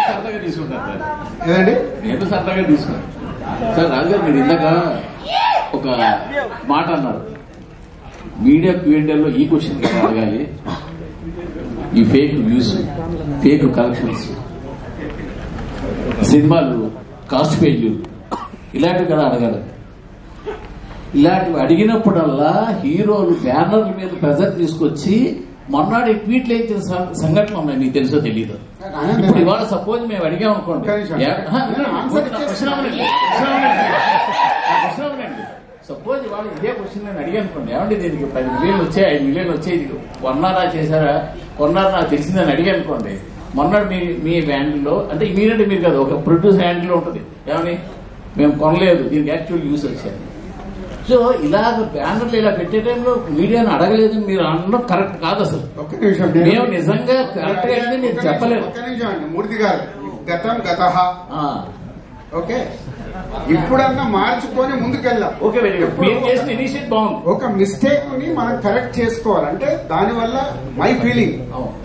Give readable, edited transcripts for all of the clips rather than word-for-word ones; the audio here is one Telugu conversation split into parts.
సరదాగా తీసుకుంటాను సార్. ఏదండి నేను సరదాగా తీసుకున్నాను సార్. రాజుగారు మీరు ఇందాక ఒక మాట అన్నారు, మీడియా క్యూఎండీలో ఈ క్వశ్చన్ కదా అడగాలి, ఈ ఫేక్ న్యూస్, ఫేక్ కలెక్షన్స్, సినిమాలు కాస్ట్ ఫెయిల్యూర్ ఇలాంటివి కదా అడగాలి. ఇలాంటివి అడిగినప్పుడల్లా హీరోలు బ్యానర్ల మీద ప్రెజర్ తీసుకొచ్చి మొన్నటి ట్వీట్లు ఇచ్చిన సంఘటనలు ఉన్నాయి. మీకు తెలుసో తెలీదు. ఇప్పుడు ఇవాళ సపోజ్ మేము అడిగాం అనుకోండి, సపోజ్ ఇవాళ ఇదే క్వశ్చన్ నేను అడిగాను అనుకోండి, ఏమంటే దీనికి 10 మిలియన్లు వచ్చాయి, 5 మిలియన్లు వచ్చాయి, ఇది కొన్నారా చేశారా, కొన్నారా నాకు తెలిసిందని అడిగాను అనుకోండి. మొన్నటి మీ హ్యాండిల్లో అంటే ఇమీడియట్ మీరు కదా ఒక ప్రొడ్యూసర్ హ్యాండిల్లో ఉంటుంది, ఏమని మేము కొనలేదు, దీనికి యాక్చువల్ యూస్ వచ్చాయి. సో ఇలాగ బ్యానర్లు ఇలా పెట్టే టైంలో మీడియాను అడగలేదు మీరు అనడం కరెక్ట్ కాదు. అసలు మేము నిజంగా కరెక్ట్ గా నేను చెప్పలేదు. మూర్తి గారు గతం గతః ఓకే, ఇప్పుడన్నా మార్చుకొని ముందుకెళ్దాం. Okay, very good. మీరు చేసిన ఇనిషియేట్ బాగుంది. ఒక మిస్టేక్ ని మనం కరెక్ట్ చేసుకోవాలంటే దానివల్ల మై ఫీలింగ్,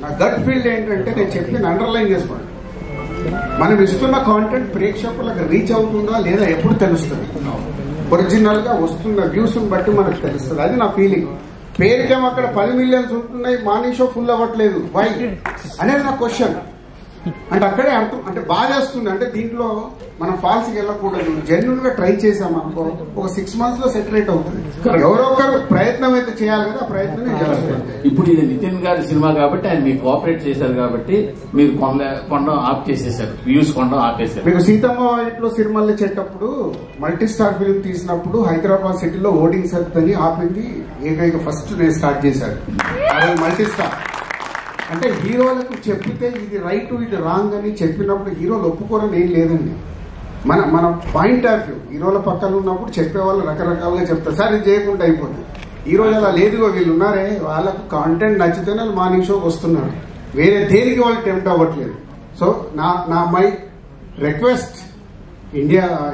నా గట్ ఫీల్ ఏంటంటే నేను చెప్పింది అండర్లైన్ చేసుకోండి. మనం ఇస్తున్న కాంటెంట్ ప్రేక్షకులకు రీచ్ అవుతుందా లేదా ఎప్పుడు తెలుస్తుంది. ఒరిజినల్ గా వస్తున్న వ్యూస్ బట్టి మనకు తెలుస్తుంది. అది నా ఫీలింగ్. పేరుకేమో అక్కడ 10 మిలియన్స్ ఉంటున్నాయి, మార్నింగ్ షో ఫుల్ అవ్వట్లేదు, వై అనేది నా క్వశ్చన్. అంటే అక్కడే అర్థం, అంటే బాగా వస్తుంది. అంటే దీంట్లో మనం ఫాల్స్ కి వెళ్ళకూడదు. జెన్యున్ గా ట్రై చేసామనుకో ఒక 6 months లో సెటరేట్ అవుతుంది. ఎవరో ఒకరు ప్రయత్నం అయితే చేయాలి కదా, ఆ ప్రయత్నం నేను చేస్తాను. ఇప్పుడు ఇది నితిన్ గారి సినిమా కాబట్టి ఆయన మీకు కోఆపరేట్ చేశారు కాబట్టి మీరు కొనడం ఆఫ్ చేసేసారు, వ్యూస్ కొనడం ఆపేశారు. మీకు సీతమ్మ ఇంట్లో సినిమాలు చేసేటప్పుడు మల్టీ స్టార్ ఫిల్మ్ తీసినప్పుడు హైదరాబాద్ సిటీలో ఓటింగ్ సర్దని ఆపింది ఏకైక ఫస్ట్ నేను స్టార్ట్ చేశాను. అది మల్టీ స్టార్. అంటే హీరోలకు చెప్పితే ఇది రైట్ ఇది రాంగ్ అని చెప్పినప్పుడు హీరోలు ఒప్పుకోరని ఏం లేదండి. మన పాయింట్ ఆఫ్ వ్యూ, హీరోల పక్కన ఉన్నప్పుడు చెప్పేవాళ్ళు రకరకాలుగా చెప్తారు, సార్ ఇది చేయకుండా అయిపోతుంది. ఈ రోజు అలా లేదుగో, వీళ్ళు ఉన్నారే వాళ్ళకు కాంటెంట్ నచ్చితేనే వాళ్ళు మార్నింగ్ షోకి వస్తున్నారు, వేరే దేనికి వాళ్ళు టెంప్ట్ అవ్వట్లేదు. సో నా మై రిక్వెస్ట్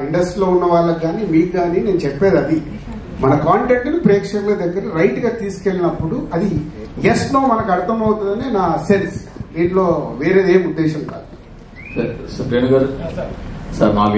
ఇండస్ట్రీలో ఉన్న వాళ్ళకి కానీ మీకు కానీ నేను చెప్పేది అది, మన కాంటెంట్ ని ప్రేక్షకుల దగ్గర రైట్ గా తీసుకెళ్ళినప్పుడు అది ఎస్ నో మనకు అర్థమవుతుందని నా సెన్స్. దీంట్లో వేరేది ఏం ఉద్దేశం కాదు. సార్ 4